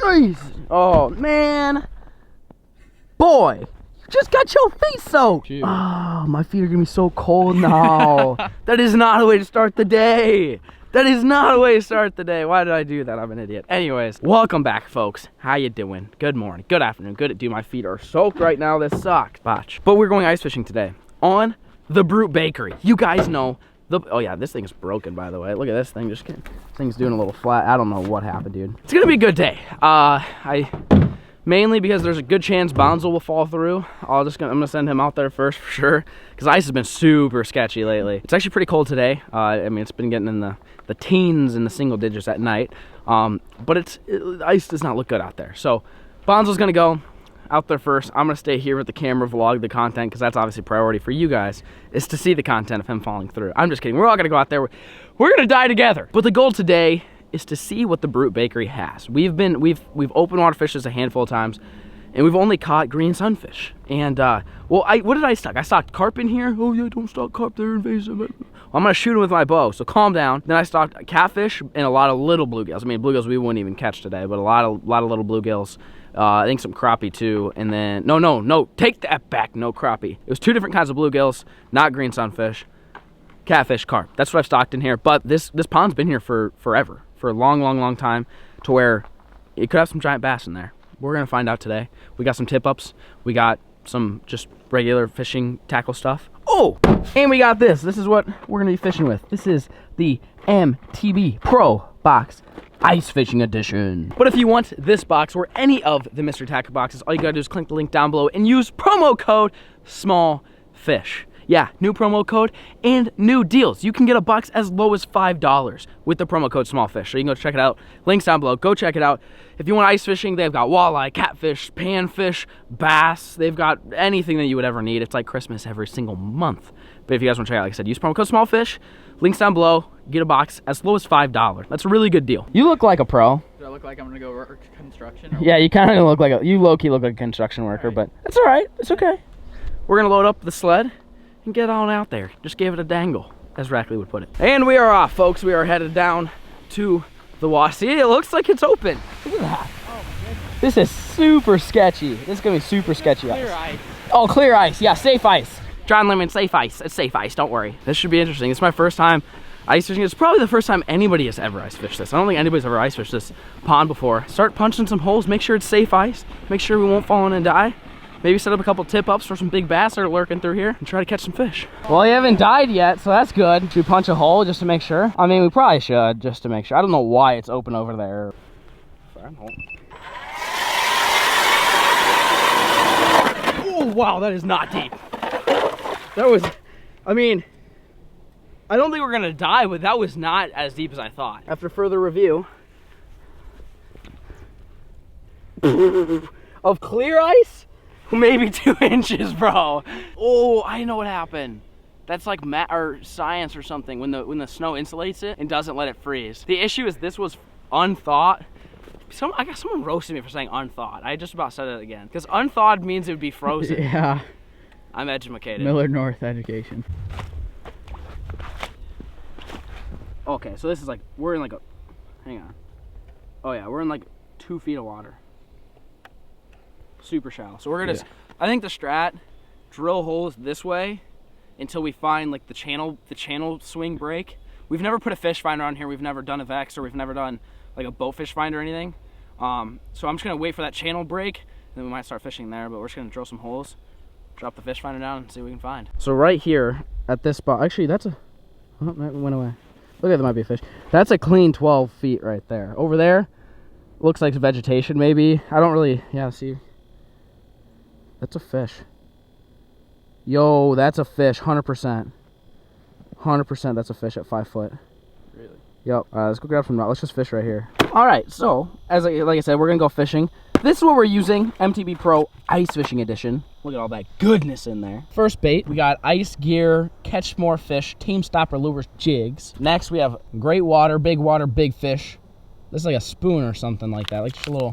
Jesus. Oh, man. Boy, you just got your feet soaked. Cheers. Oh, my feet are gonna be so cold now. That is not a way to start the day. That is not a way to start the day. Why did I do that? I'm an idiot. Anyways, welcome back, folks. How you doing? Good morning, good afternoon, good. Dude, my feet are soaked right now. This sucks. Botch. But we're going ice fishing today on the Brute Bakery. You guys know oh yeah, this thing's broken, by the way. Look at this thing. Just kidding. This thing's doing a little flat. I don't know what happened, dude. It's gonna be a good day. Mainly because there's a good chance Bonzo will fall through. I'm gonna send him out there first for sure, because ice has been super sketchy lately. It's actually pretty cold today. I mean, it's been getting in the teens and the single digits at night. But ice does not look good out there. So Bonzo's gonna go out there first. I'm gonna stay here with the camera, vlog the content, because that's obviously priority for you guys, is to see the content of him falling through. I'm just kidding. We're all gonna go out there. We're gonna die together. But the goal today is to see what the Brute Bakery has. We've open water fished this a handful of times, and we've only caught green sunfish. And well, what did I stock? I stocked carp in here. Oh yeah, don't stock carp, they're invasive. Well, I'm gonna shoot them with my bow, so calm down. Then I stocked catfish and a lot of little bluegills. I mean, bluegills we wouldn't even catch today, but a lot of little bluegills. I think some crappie too, and then no, take that back. No crappie. It was two different kinds of bluegills, not green sunfish. Catfish, carp. That's what I've stocked in here. But this pond's been here for forever. For a long time, to where it could have some giant bass in there. We're gonna find out today. We got some tip-ups. We got some just regular fishing tackle stuff. Oh, and we got this. This is what we're gonna be fishing with. This is the MTB Pro Box Ice Fishing Edition. But if you want this box or any of the Mr. Tackle boxes, all you gotta do is click the link down below and use promo code SMALLFISH. Yeah, new promo code and new deals. You can get a box as low as $5 with the promo code SMALLFISH. So you can go check it out. Links down below. Go check it out. If you want ice fishing, they've got walleye, catfish, panfish, bass. They've got anything that you would ever need. It's like Christmas every single month. But if you guys want to check it out, like I said, use promo code SMALLFISH. Links down below. Get a box as low as $5. That's a really good deal. You look like a pro. Do I look like I'm gonna go work construction? Yeah, you kind of look like you low-key look like a construction worker, right. But it's all right. It's okay. We're gonna load up the sled and get on out there. Just give it a dangle, as Rackley would put it. And we are off, folks. We are headed down to the water. See, it looks like it's open. Look at that. Oh my goodness. This is super sketchy. This is gonna be super sketchy. Clear ice. Oh, clear ice. Yeah, safe ice. John Lemon, safe ice. It's safe ice, don't worry. This should be interesting. It's my first time ice fishing. It's probably the first time anybody has ever ice fished this. I don't think anybody's ever ice fished this pond before. Start punching some holes, make sure it's safe ice, make sure we won't fall in and die. Maybe set up a couple tip-ups for some big bass that are lurking through here and try to catch some fish. Well, you haven't died yet, so that's good. Should we punch a hole just to make sure? I mean, we probably should, just to make sure. I don't know why it's open over there. Oh, wow, that is not deep. That was, I mean, I don't think we're gonna die, but that was not as deep as I thought. After further review of clear ice, maybe 2 inches, bro. Oh, I know what happened. That's like or science or something. When the snow insulates it and doesn't let it freeze. The issue is this was unthawed. I got someone roasted me for saying unthawed. I just about said it again. Because unthawed means it would be frozen. Yeah. I'm educated. Miller North education. Okay, so this is like, we're in like a, hang on. Oh yeah, we're in like 2 feet of water. Super shallow. So we're gonna, I think the strat, drill holes this way until we find like the channel swing break. We've never put a fish finder on here. We've never done a Vex, or we've never done like a boat fish finder or anything. So I'm just gonna wait for that channel break, and then we might start fishing there, but we're just gonna drill some holes, drop the fish finder down, and see what we can find. So right here at this spot, actually that's a, oh, that went away. Look at, there might be a fish. That's a clean 12 feet right there. Over there, looks like vegetation maybe. I don't really, yeah, see. That's a fish. Yo, that's a fish, 100%. 100% that's a fish at 5 foot. Really? Yep, let's go grab some rock. Let's just fish right here. All right, so, like I said, we're gonna go fishing. This is what we're using, MTB Pro Ice Fishing Edition. Look at all that goodness in there. First bait, we got Ice Gear, Catch More Fish, Team Stopper Lures Jigs. Next, we have Great Water, Big Fish. This is like a spoon or something like that, like just a little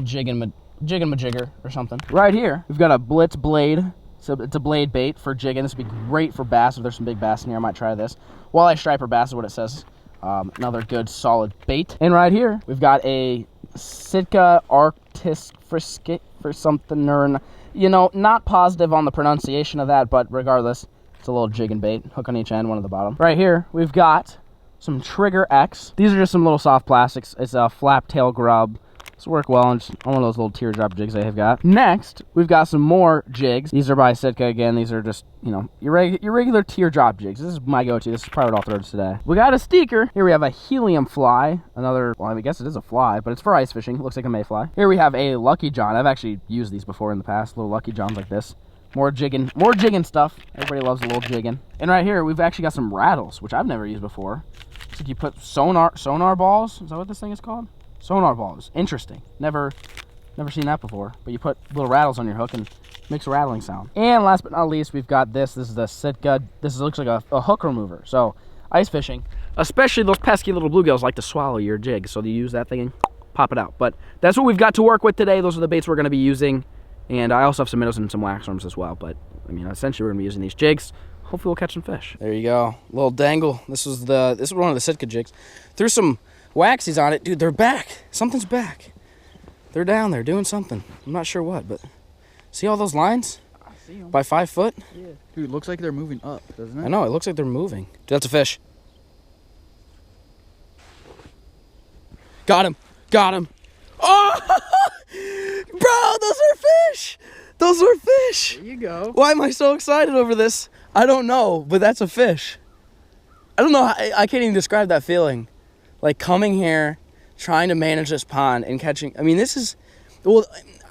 jigger or something. Right here, we've got a Blitz Blade. So it's a blade bait for jigging. This would be great for bass. If there's some big bass in here, I might try this. Walleye striper bass is what it says Another good solid bait. And right here, we've got a Sitka Arctis Frisket for something, or, you know, not positive on the pronunciation of that, but regardless, it's a little jig and bait. Hook on each end, one at the bottom. Right here, we've got some Trigger X. These are just some little soft plastics. It's a flap tail grub. This will work well on one of those little teardrop jigs I have got. Next, we've got some more jigs. These are by Sitka again. These are just, you know, your regular teardrop jigs. This is my go-to. This is probably what I'll throw today. We got a steaker. Here we have a helium fly. Another, well, I guess it is a fly, but it's for ice fishing. It looks like a mayfly. Here we have a Lucky John. I've actually used these before in the past. Little Lucky Johns like this. More jigging stuff. Everybody loves a little jigging. And right here, we've actually got some rattles, which I've never used before. It's like you put sonar balls. Is that what this thing is called? Sonar balls. Interesting. Never seen that before. But you put little rattles on your hook and makes a rattling sound. And last but not least, we've got this. This is the Sitka. Looks like a hook remover. So ice fishing, especially those pesky little bluegills like to swallow your jig. So you use that thing and pop it out. But that's what we've got to work with today. Those are the baits we're going to be using. And I also have some minnows and some wax worms as well. But I mean, essentially we're going to be using these jigs. Hopefully we'll catch some fish. There you go. Little dangle. This was one of the Sitka jigs. Threw some waxies on it. Dude, they're back. Something's back. They're down there doing something. I'm not sure what, but see all those lines? I see them. By 5 foot? Yeah. Dude, it looks like they're moving up, doesn't it? I know, it looks like they're moving. Dude, that's a fish. Got him. Got him. Oh! Bro, those are fish. Those are fish. There you go. Why am I so excited over this? I don't know, but that's a fish. I don't know. I can't even describe that feeling. Like coming here, trying to manage this pond and catching. I mean, this is, well,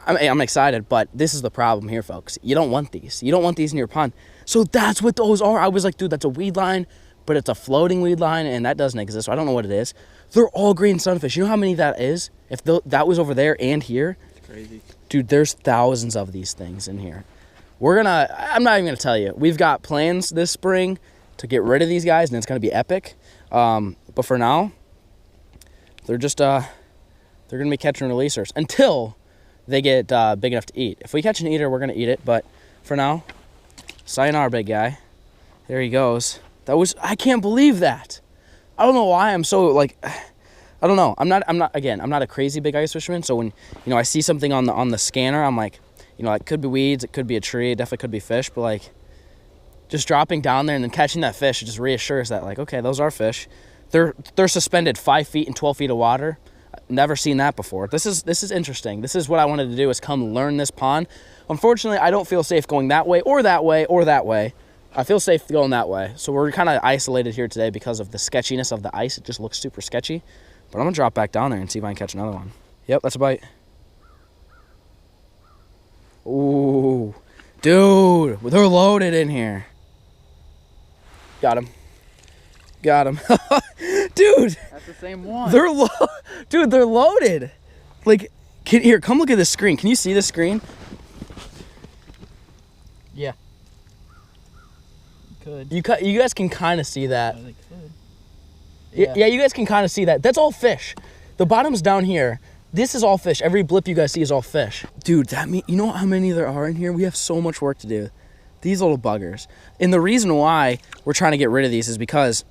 I'm excited, but this is the problem here, folks. You don't want these. You don't want these in your pond. So that's what those are. I was like, dude, that's a weed line, but it's a floating weed line, and that doesn't exist. So I don't know what it is. They're all green sunfish. You know how many that is? If that was over there and here. It's crazy. Dude, there's thousands of these things in here. I'm not even going to tell you. We've got plans this spring to get rid of these guys, and it's going to be epic. But for now, they're just, they're going to be catch and releasers until they get big enough to eat. If we catch an eater, we're going to eat it. But for now, sayonara, big guy. There he goes. I can't believe that. I don't know why I'm so, like, I don't know. I'm not a crazy big ice fisherman. So when, you know, I see something on the scanner, I'm like, you know, it could be weeds, it could be a tree, it definitely could be fish, but like just dropping down there and then catching that fish, it just reassures that, like, okay, those are fish. They're suspended 5 feet in 12 feet of water. Never seen that before. This is interesting. This is what I wanted to do, is come learn this pond. Unfortunately, I don't feel safe going that way or that way or that way. I feel safe going that way. So we're kind of isolated here today because of the sketchiness of the ice. It just looks super sketchy. But I'm going to drop back down there and see if I can catch another one. Yep, that's a bite. Ooh, dude, they're loaded in here. Got him. Got him. Dude. That's the same one. Dude, they're loaded. Like, here, come look at this screen. Can you see this screen? Yeah. Could. You guys can kind of see that. They could. Yeah, you guys can kind of see that. That's all fish. The bottom's down here. This is all fish. Every blip you guys see is all fish. Dude, you know how many there are in here? We have so much work to do. These little buggers. And the reason why we're trying to get rid of these is because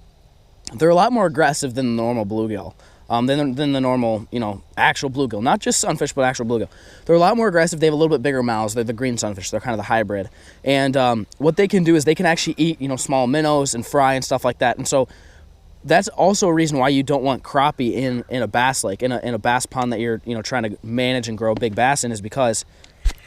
they're a lot more aggressive than the normal bluegill. Than the normal, you know, actual bluegill. Not just sunfish, but actual bluegill. They're a lot more aggressive. They have a little bit bigger mouths. They're the green sunfish. They're kind of the hybrid. And what they can do is they can actually eat, you know, small minnows and fry and stuff like that. And so that's also a reason why you don't want crappie in a bass lake, in a bass pond that you're, you know, trying to manage and grow big bass in, is because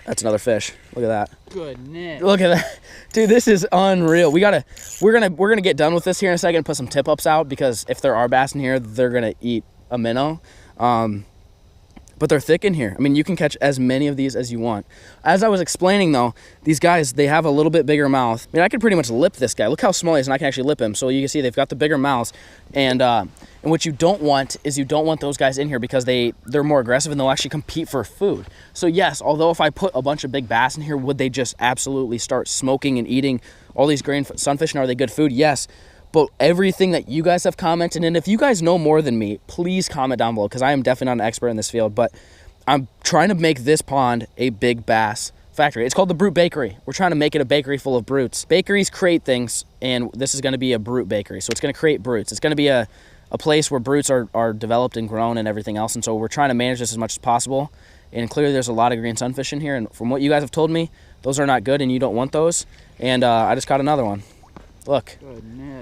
that's another fish. Look at that. Goodness. Look at that. Dude, this is unreal. We're gonna get done with this here in a second and put some tip ups out, because if there are bass in here, they're gonna eat a minnow. But they're thick in here. I mean, you can catch as many of these as you want. As I was explaining, though, these guys, they have a little bit bigger mouth. I mean, I could pretty much lip this guy. Look how small he is, and I can actually lip him. So you can see they've got the bigger mouths. And what you don't want is you don't want those guys in here, because they're more aggressive and they'll actually compete for food. So yes, although if I put a bunch of big bass in here, would they just absolutely start smoking and eating all these green sunfish, and are they good food? Yes. But everything that you guys have commented, and if you guys know more than me, please comment down below, because I am definitely not an expert in this field, but I'm trying to make this pond a big bass factory. It's called the Brute Bakery. We're trying to make it a bakery full of brutes. Bakeries create things, and this is going to be a brute bakery. So it's going to create brutes. It's going to be a a place where brutes are developed and grown and everything else, and so we're trying to manage this as much as possible. And clearly there's a lot of green sunfish in here, and from what you guys have told me, those are not good and you don't want those. And I just caught another one. Look,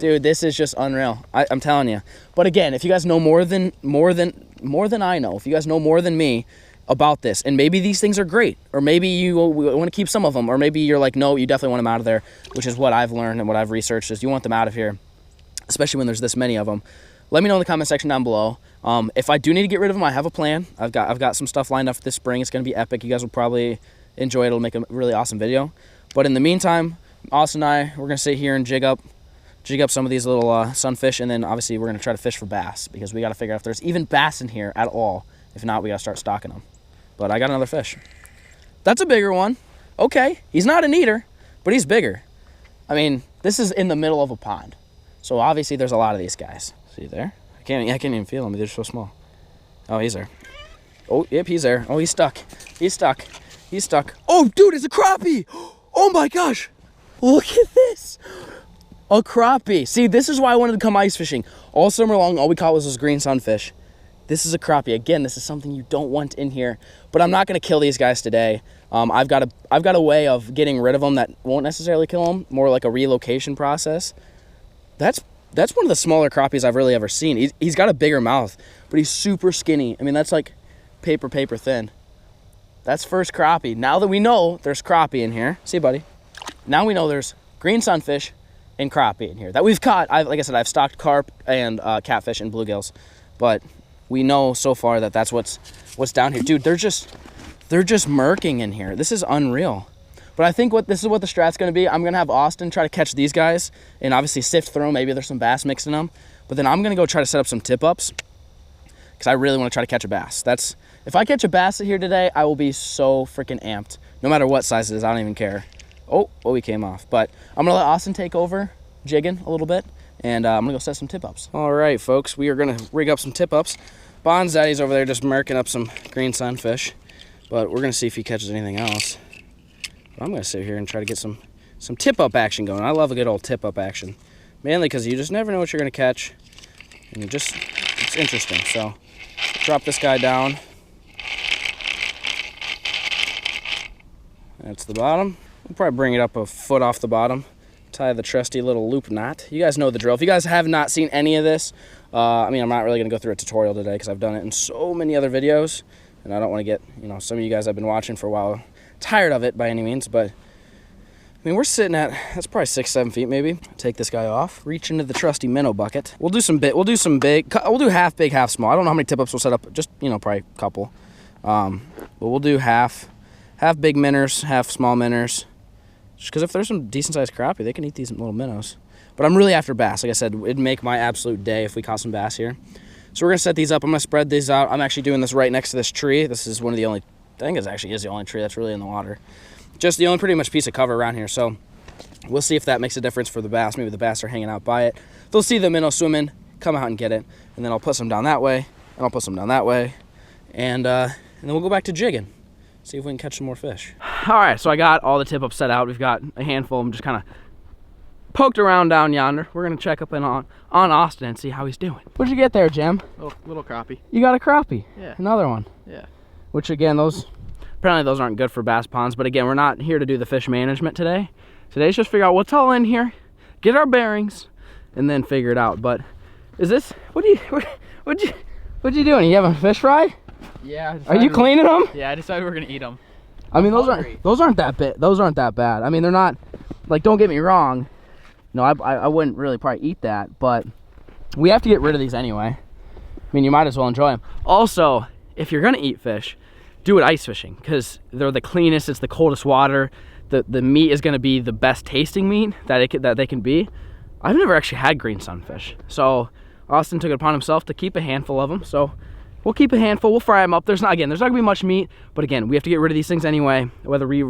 dude, this is just unreal. I'm telling you. But again, if you guys know more than I know, if you guys know more than me about this, and maybe these things are great, or maybe you want to keep some of them, or maybe you're like, no, you definitely want them out of there, which is what I've learned and what I've researched is you want them out of here, especially when there's this many of them. Let me know in the comment section down below. If I do need to get rid of them, I have a plan. I've got some stuff lined up for this spring. It's going to be epic. You guys will probably enjoy it. It'll make a really awesome video. But in the meantime, Austin and I, we're going to sit here and jig up some of these little sunfish, and then obviously we're going to try to fish for bass, because we got to figure out if there's even bass in here at all. If not, we got to start stocking them. But I got another fish. That's a bigger one. Okay, he's not an eater, but he's bigger. I mean, this is in the middle of a pond, so obviously there's a lot of these guys. See there? I can't even feel them. They're so small. Oh, he's there. Oh, yep, he's there. Oh, he's stuck. He's stuck. He's stuck. Oh, dude, it's a crappie. Oh my gosh. Look at this. A crappie. See, this is why I wanted to come ice fishing. All summer long, all we caught was those green sunfish. This is a crappie. Again, this is something you don't want in here, but I'm not going to kill these guys today. I've got a way of getting rid of them that won't necessarily kill them, more like a relocation process. That's one of the smaller crappies I've really ever seen. He's got a bigger mouth, but he's super skinny. I mean, that's like paper thin. That's first crappie. Now that we know there's crappie in here, see, buddy? Now we know there's green sunfish and crappie in here that we've caught. Like I said, I've stocked carp and catfish and bluegills, but we know so far that that's what's down here. Dude, they're just murking in here. This is unreal. But I think this is what the strat's going to be. I'm going to have Austin try to catch these guys and obviously sift through them. Maybe there's some bass mixed in them. But then I'm going to go try to set up some tip-ups because I really want to try to catch a bass. If I catch a bass here today, I will be so freaking amped. No matter what size it is, I don't even care. Oh, he came off. But I'm going to let Austin take over jigging a little bit, and I'm going to go set some tip-ups. All right, folks, we are going to rig up some tip-ups. Bon's daddy's over there just murking up some green sunfish, but we're going to see if he catches anything else. I'm going to sit here and try to get some tip-up action going. I love a good old tip-up action, mainly because you just never know what you're going to catch, and it's interesting. So drop this guy down. That's the bottom. We'll probably bring it up a foot off the bottom. Tie the trusty little loop knot. You guys know the drill. If you guys have not seen any of this, I mean, I'm not really going to go through a tutorial today because I've done it in so many other videos, and I don't want to get, some of you guys have been watching for a while tired of it by any means, but I mean, we're sitting at, that's probably 6-7 feet maybe. Take this guy off, reach into the trusty minnow bucket. We'll do some big, we'll do half big, half small. I don't know how many tip-ups we'll set up, just, probably a couple. But we'll do half big minnows, half small minnows. Just because if there's some decent-sized crappie, they can eat these little minnows. But I'm really after bass. Like I said, it'd make my absolute day if we caught some bass here. So we're going to set these up. I'm going to spread these out. I'm actually doing this right next to this tree. This is one of the only, I think it actually is the only tree that's really in the water. Just the only pretty much piece of cover around here. So we'll see if that makes a difference for the bass. Maybe the bass are hanging out by it. They'll see the minnow swimming, come out and get it. And then I'll put some down that way, and I'll put some down that way. And then we'll go back to jigging. See if we can catch some more fish. All right, so I got all the tip-ups set out. We've got a handful of them just kind of poked around down yonder. We're going to check up in on Austin and see how he's doing. What'd you get there, Jim? Little crappie. You got a crappie? Yeah. Another one? Yeah. Which, again, apparently those aren't good for bass ponds. But, again, we're not here to do the fish management today. Today's just figure out what's all in here, get our bearings, and then figure it out. But is this, what you doing? You having a fish fry? Yeah. Are you cleaning them? Yeah, I decided we're gonna eat them. I mean, those aren't that bad. Those aren't that bad. I mean, they're not, like, don't get me wrong. No, I wouldn't really probably eat that, but we have to get rid of these anyway. I mean, you might as well enjoy them. Also, if you're gonna eat fish, do it ice fishing, because they're the cleanest. It's the coldest water. The meat is gonna be the best tasting meat that they can be. I've never actually had green sunfish, so Austin took it upon himself to keep a handful of them. So we'll keep a handful. We'll fry them up. There's not gonna be much meat, but again, we have to get rid of these things anyway. Whether we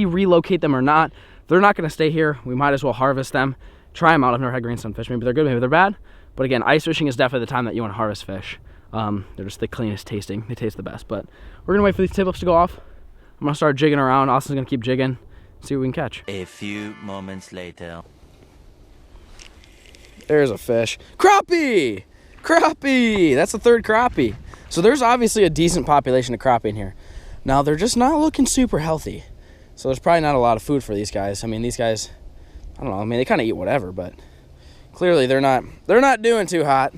relocate them or not, they're not gonna stay here. We might as well harvest them. Try them out. I've never had green sunfish. Maybe they're good, maybe they're bad. But again, ice fishing is definitely the time that you want to harvest fish. They're just the cleanest tasting. They taste the best. But we're gonna wait for these tip-ups to go off. I'm gonna start jigging around. Austin's gonna keep jigging, see what we can catch. A few moments later. There's a fish. Crappie! Crappie! That's the third crappie. So there's obviously a decent population of crappie in here. Now, they're just not looking super healthy. So there's probably not a lot of food for these guys. I mean, these guys, I don't know. I mean, they kind of eat whatever, but clearly they're not doing too hot.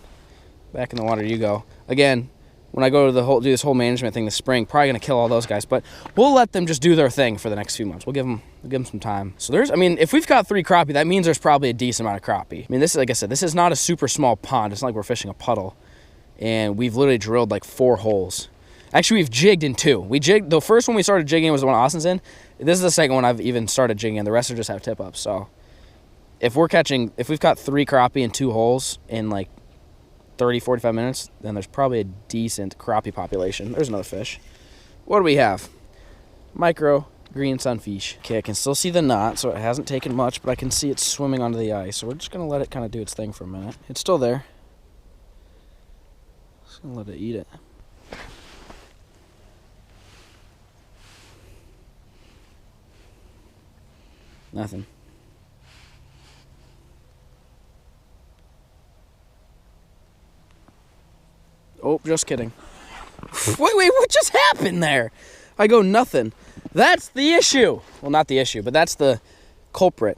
Back in the water you go. Again, when I go to do this whole management thing this spring, probably gonna kill all those guys, but we'll let them just do their thing for the next few months. We'll give them some time. So I mean, if we've got 3 crappie, that means there's probably a decent amount of crappie. I mean, this is, like I said, this is not a super small pond. It's not like we're fishing a puddle. And we've literally drilled like 4 holes. Actually, we've jigged in 2. The first one we started jigging was the one Austin's in. This is the second one I've even started jigging in. The rest are just have tip ups. So if we've got 3 crappie in 2 holes in like 30, 45 minutes, then there's probably a decent crappie population. There's another fish. What do we have? Micro green sunfish. Okay, I can still see the knot, so it hasn't taken much, but I can see it swimming onto the ice. So we're just gonna let it kind of do its thing for a minute. It's still there. Just gonna let it eat it. Nothing. Oh, just kidding. Wait, what just happened there? I go nothing. That's the issue. Well, not the issue, but that's the culprit.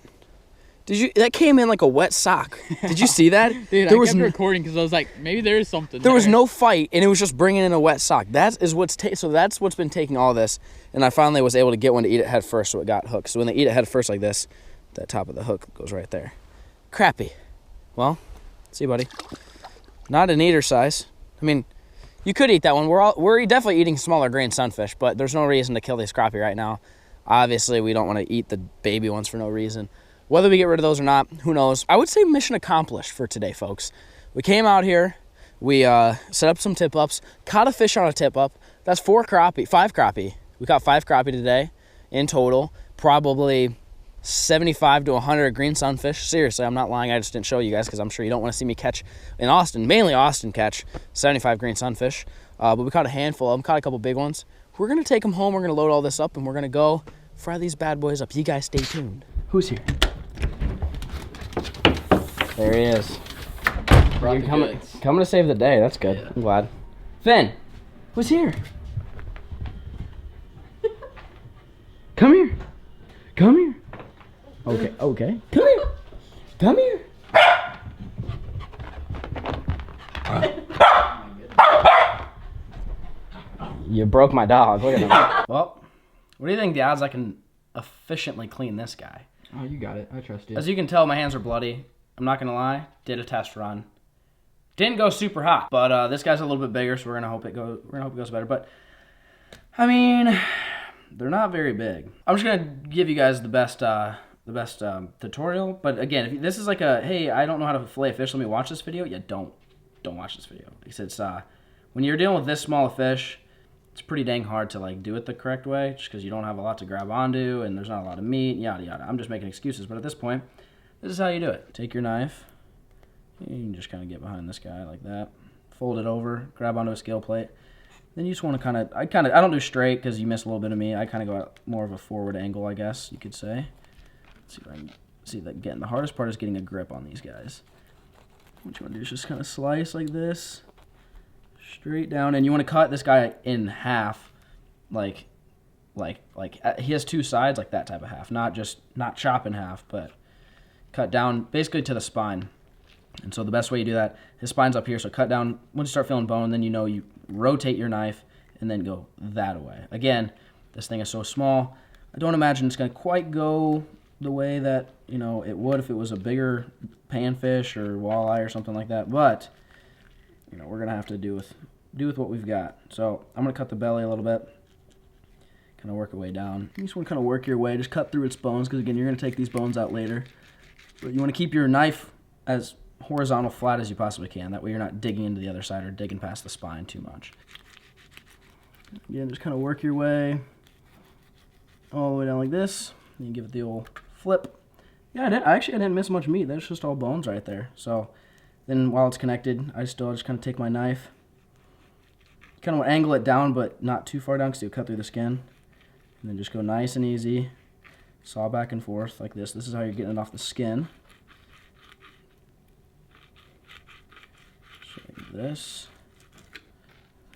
That came in like a wet sock. Did you see that? Dude, I kept recording because I was like, maybe there is something there. Was no fight, and it was just bringing in a wet sock. So that's what's been taking all this, and I finally was able to get one to eat it head first, so it got hooked. So when they eat it head first like this, that top of the hook goes right there. Crappie. Well, see, buddy. Not an eater size. I mean, you could eat that one. We're definitely eating smaller grain sunfish, but there's no reason to kill these crappie right now. Obviously, we don't want to eat the baby ones for no reason. Whether we get rid of those or not, who knows? I would say mission accomplished for today, folks. We came out here, we set up some tip-ups, caught a fish on a tip-up. That's 5 crappie. We caught 5 crappie today in total. Probably 75 to 100 green sunfish. Seriously, I'm not lying. I just didn't show you guys because I'm sure you don't want to see me catch in Austin, mainly Austin catch 75 green sunfish. But we caught a handful of them, caught a couple big ones. We're going to take them home. We're going to load all this up, and we're going to go fry these bad boys up. You guys stay tuned. Who's here? There he is. You're coming to save the day. That's good. Yeah. I'm glad. Finn, who's here? Come here. Come here. Okay. Come here. Come here. You broke my dog. Look at him. Well, what do you think the odds I can efficiently clean this guy? Oh, you got it. I trust you. As you can tell, my hands are bloody. I'm not gonna lie. Did a test run. Didn't go super hot, but this guy's a little bit bigger, so we're gonna hope it goes better. But I mean, they're not very big. I'm just gonna give you guys the best tutorial. But again, if this is like a hey, I don't know how to fillet a fish, let me watch this video. Yeah, don't watch this video because it's when you're dealing with this small a fish, it's pretty dang hard to like do it the correct way, just because you don't have a lot to grab onto and there's not a lot of meat. Yada yada. I'm just making excuses, but at this point, this is how you do it. Take your knife. You can just kind of get behind this guy like that. Fold it over. Grab onto a scale plate. Then you just want to I don't do straight because you miss a little bit of meat. I kind of go out more of a forward angle, I guess you could say. Let's see if I can see that again. The hardest part is getting a grip on these guys. What you want to do is just kind of slice like this, straight down, and you want to cut this guy in half, like he has 2 sides, like that type of half, not chop in half, but cut down basically to the spine. And so the best way you do that, his spine's up here, so cut down. Once you start feeling bone, then you rotate your knife and then go that way. Again, this thing is so small, I don't imagine it's going to quite go the way that it would if it was a bigger panfish or walleye or something like that. But we're going to have to do with what we've got. So I'm going to cut the belly a little bit, kind of work our way down. You just want to kind of work your way, just cut through its bones, because again, you're going to take these bones out later. But you want to keep your knife as horizontal flat as you possibly can. That way you're not digging into the other side or digging past the spine too much. Again, just kind of work your way all the way down like this. And you give it the old flip. Yeah, I didn't miss much meat. That's just all bones right there. So then while it's connected, I just kind of take my knife, kind of angle it down, but not too far down because you'll cut through the skin. And then just go nice and easy. Saw back and forth like this. This is how you're getting it off the skin. So this.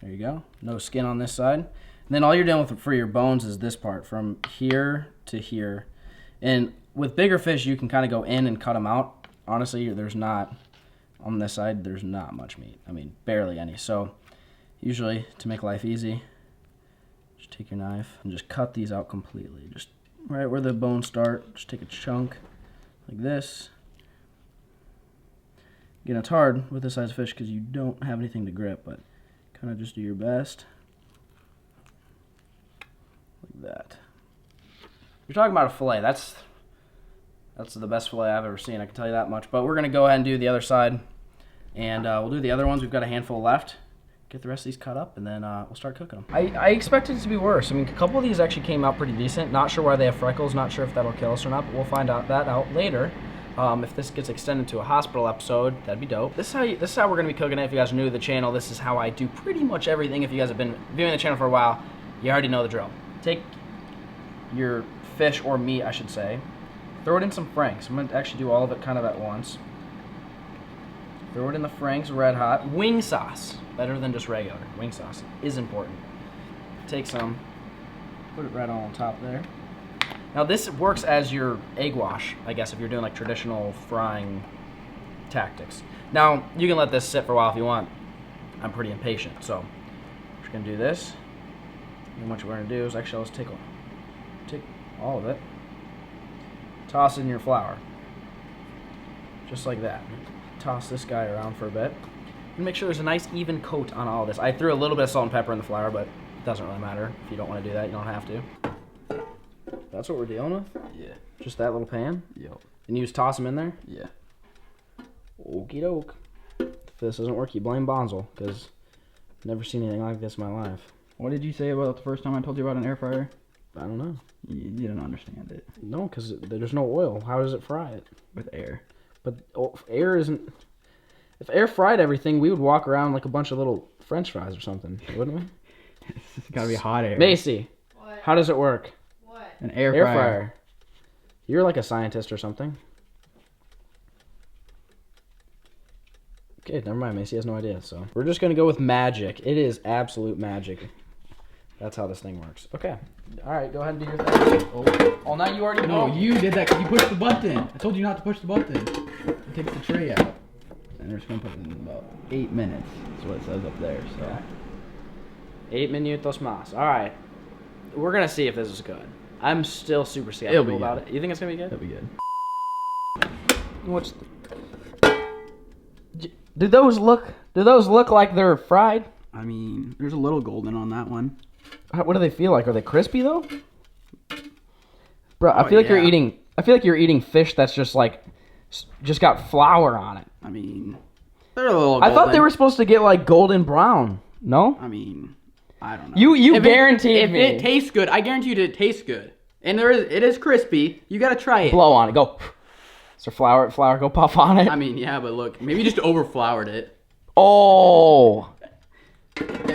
There you go. No skin on this side. And then all you're dealing with for your bones is this part from here to here. And with bigger fish, you can kind of go in and cut them out. Honestly, there's not, on this side, there's not much meat. I mean, barely any. So usually, to make life easy, just take your knife and just cut these out completely. Just right where the bones start, just take a chunk like this. Again, it's hard with this size of fish because you don't have anything to grip, but kind of just do your best. Like that. You're talking about a fillet. That's the best fillet I've ever seen, I can tell you that much. But we're going to go ahead and do the other side, and we'll do the other ones. We've got a handful left. Get the rest of these cut up, and then we'll start cooking them. I expected it to be worse. I mean, a couple of these actually came out pretty decent. Not sure why they have freckles. Not sure if that'll kill us or not, but we'll find out later. If this gets extended to a hospital episode, that'd be dope. This is how we're going to be cooking it. If you guys are new to the channel, this is how I do pretty much everything. If you guys have been viewing the channel for a while, you already know the drill. Take your fish, or meat, I should say. Throw it in some Franks. I'm going to actually do all of it kind of at once. Throw it in the Franks red hot. Wing sauce. Better than just regular. Wing sauce is important. Take some. Put it right on top there. Now this works as your egg wash, I guess, if you're doing like traditional frying tactics. Now, you can let this sit for a while if you want. I'm pretty impatient, so we're just going to do this. And what we're going to do is, actually, let's take all of it. Toss it in your flour. Just like that. Toss this guy around for a bit. And make sure there's a nice even coat on all of this. I threw a little bit of salt and pepper in the flour, but it doesn't really matter. If you don't want to do that, you don't have to. That's what we're dealing with? Yeah. Just that little pan? Yep. And you just toss them in there? Yeah. Okie doke. If this doesn't work, you blame Bonzel, because I've never seen anything like this in my life. What did you say about the first time I told you about an air fryer? I don't know. You didn't understand it. No, because there's no oil. How does it fry it? With air. But air isn't... If air fried everything, we would walk around like a bunch of little French fries or something, wouldn't we? It's gotta be hot air. Macy, What? how does it work? What? An air fryer. You're like a scientist or something. Okay, never mind. Macy has no idea. So we're just gonna go with magic. It is absolute magic. That's how this thing works. Okay. All right, go ahead and do your thing. Oh, now you already know. No, you did that because you pushed the button. I told you not to push the button. It takes the tray out. And they're just gonna put it in about 8 minutes. That's what it says up there. So. Okay. 8 minutos más. All right. We're gonna see if this is good. I'm still super skeptical about it. You think it's gonna be good? It'll be good. What's? Do those look like they're fried? I mean, there's a little golden on that one. What do they feel like? Are they crispy though? Bro, I feel like you're eating. I feel like you're eating fish that's just got flour on it. I mean, they're a little golden. I thought they were supposed to get like golden brown. No? I mean, I don't know. You guaranteed me. If it tastes good, I guarantee you it tastes good. And it is crispy. You gotta try it. Blow on it. Go. So flour, go puff on it. I mean, yeah, but look, maybe you just overfloured it. Oh.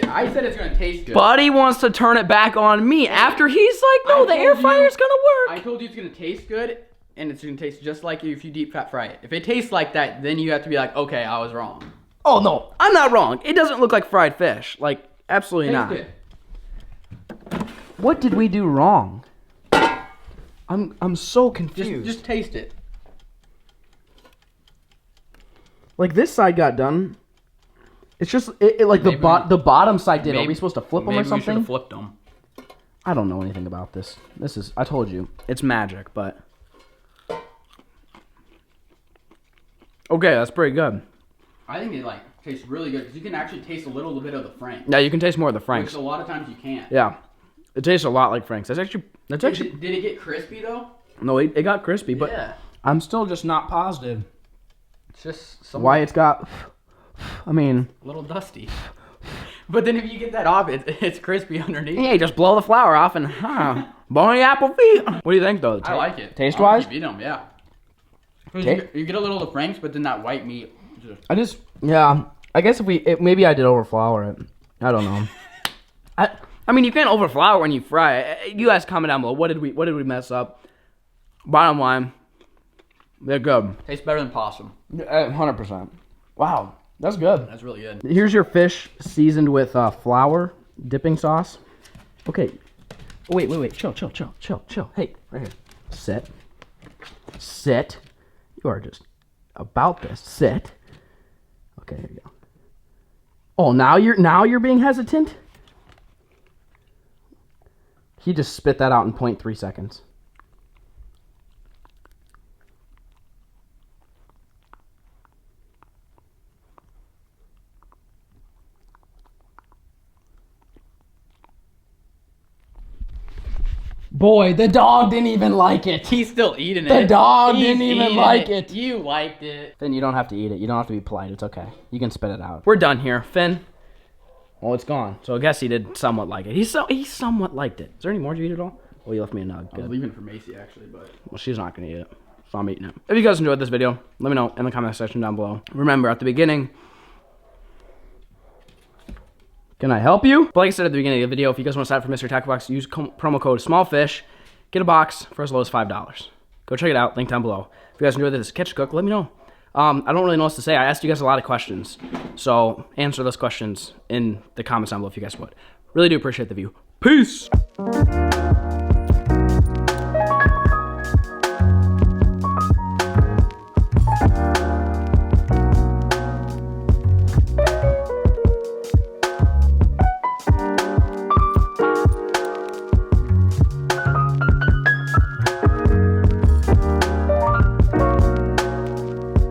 I said it's gonna taste good. Buddy wants to turn it back on me after he's like, no, the air fryer's gonna work. I told you it's gonna taste good, and it's gonna taste just like if you deep fry it. If it tastes like that, then you have to be like, okay, I was wrong. Oh no, I'm not wrong. It doesn't look like fried fish. Like, absolutely Tastes not. good. What did we do wrong? I'm so confused. Just taste it. Like, this side got done. It's just like the bottom side did. Are we supposed to flip them or something? Maybe we should have flipped them. I don't know anything about this. I told you, it's magic, but okay, that's pretty good. I think it tastes really good because you can actually taste a little bit of the Frank. Yeah, you can taste more of the Franks. Which a lot of times you can't. Yeah, it tastes a lot like Franks. That's actually. Did it get crispy though? No, it got crispy, but yeah. I'm still just not positive. It's just Why it's got. I mean, a little dusty. But then if you get that off, it's crispy underneath. hey, just blow the flour off and bony apple feet. What do you think though? I like it. Taste wise? You them, yeah. You get a little of the Franks, but then that white meat. I guess maybe I did overflour it. I don't know. I mean, you can't overflour when you fry it. You guys comment down below. What did we mess up? Bottom line, they're good. Tastes better than possum. 100%. Wow. That's good. That's really good. Here's your fish seasoned with flour dipping sauce. Okay. Oh, wait. Chill. Hey, right here. Sit. Sit. You are just about this. Sit. Okay, here you go. Oh, now you're being hesitant? He just spit that out in 0.3 seconds. Boy, the dog didn't even like it. He's still eating it. The dog didn't even like it. You liked it. Finn, you don't have to eat it. You don't have to be polite. It's okay. You can spit it out. We're done here. Finn. Well, it's gone. So I guess he did somewhat like it. He somewhat liked it. Is there any more? Did you eat it all? Oh, you left me a nug. I was leaving it for Macy, actually, but... Well, she's not going to eat it. So I'm eating it. If you guys enjoyed this video, let me know in the comment section down below. Remember, at the beginning... Can I help you? But like I said at the beginning of the video, if you guys want to sign up for Mystery Tackle Box, use promo code SMALLFISH. Get a box for as low as $5. Go check it out. Link down below. If you guys enjoyed this Catch Cook, let me know. I don't really know what to say. I asked you guys a lot of questions. So answer those questions in the comments down below if you guys would. Really do appreciate the view. Peace!